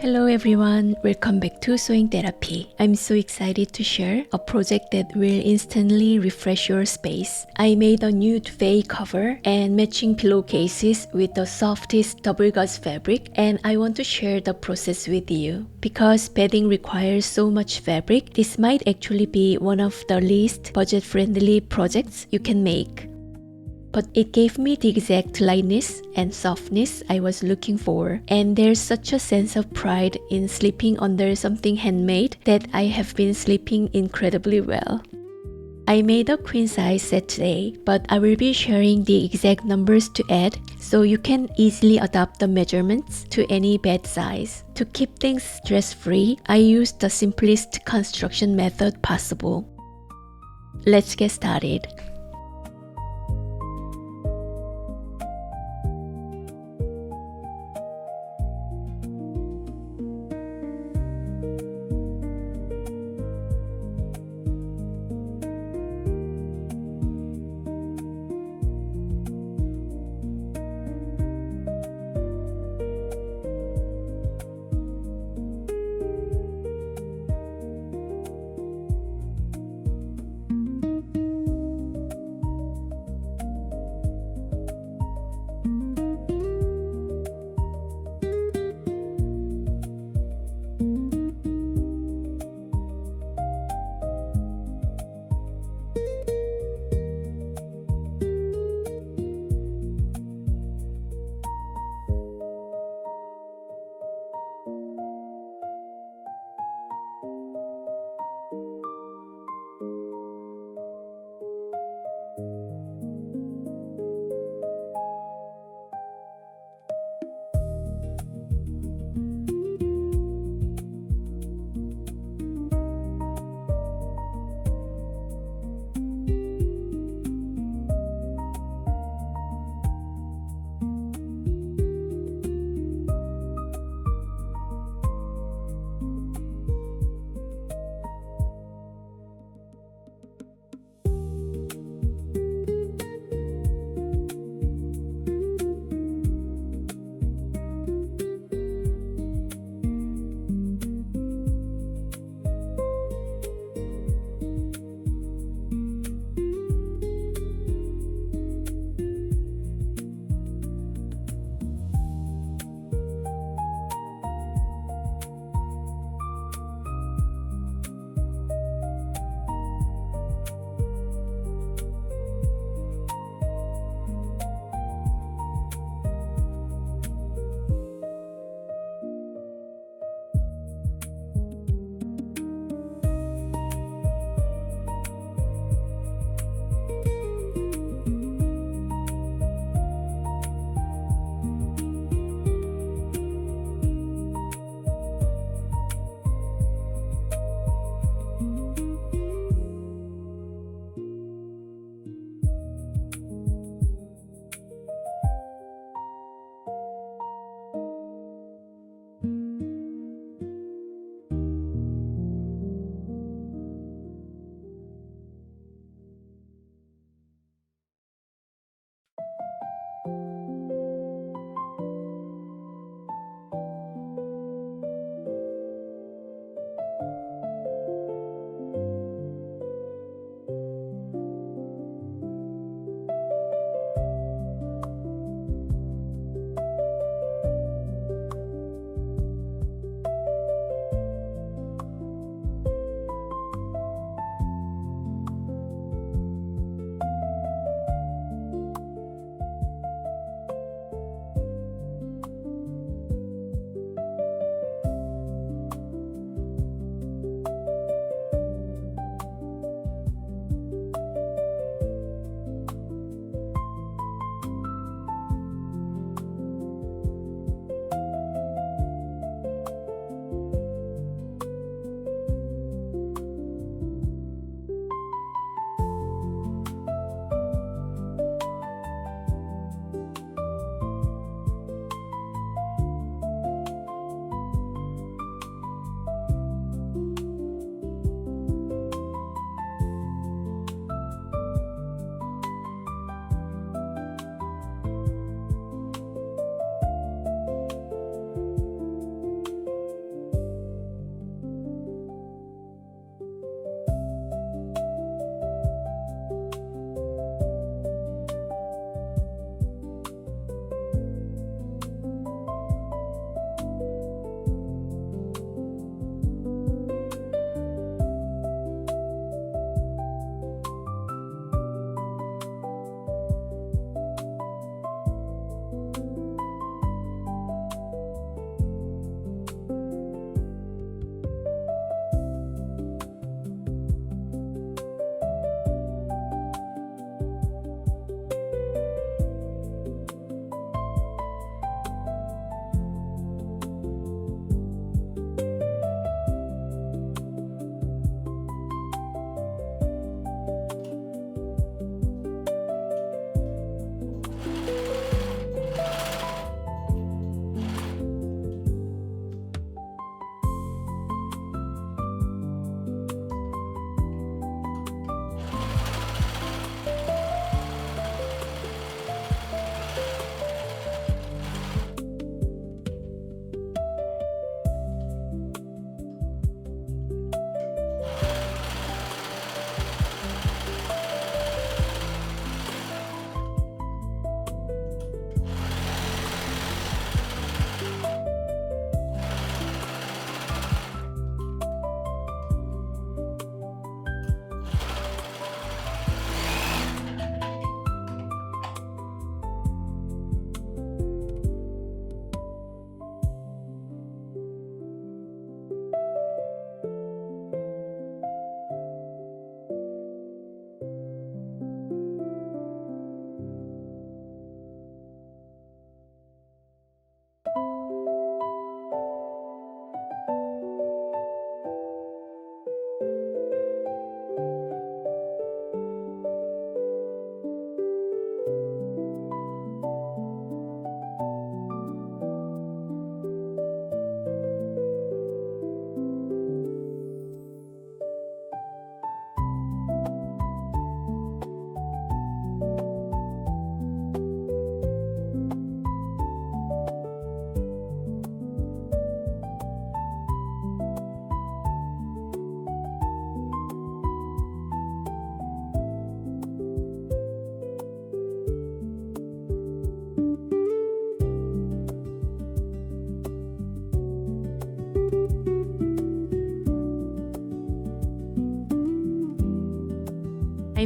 Hello everyone, welcome back to Sewing Therapy. I'm so excited to share a project that will instantly refresh your space. I made a new duvet cover and matching pillowcases with the softest double gauze fabric, and I want to share the process with you. Because bedding requires so much fabric, this might actually be one of the least budget-friendly projects you can make. But it gave me the exact lightness and softness I was looking for, and there's such a sense of pride in sleeping under something handmade that I have been sleeping incredibly well. I made a queen size set today, but I will be sharing the exact numbers to add so you can easily adapt the measurements to any bed size. To keep things stress-free, I used the simplest construction method possible. Let's get started.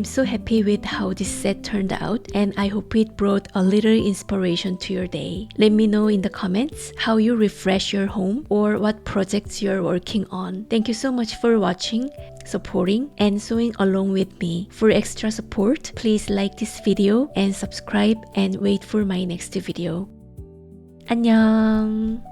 I'm so happy with how this set turned out, and I hope it brought a little inspiration to your day. Let me know in the comments how you refresh your home or what projects you're working on. Thank you so much for watching, supporting, and sewing along with me. For extra support, please like this video and subscribe and wait for my next video. 안녕.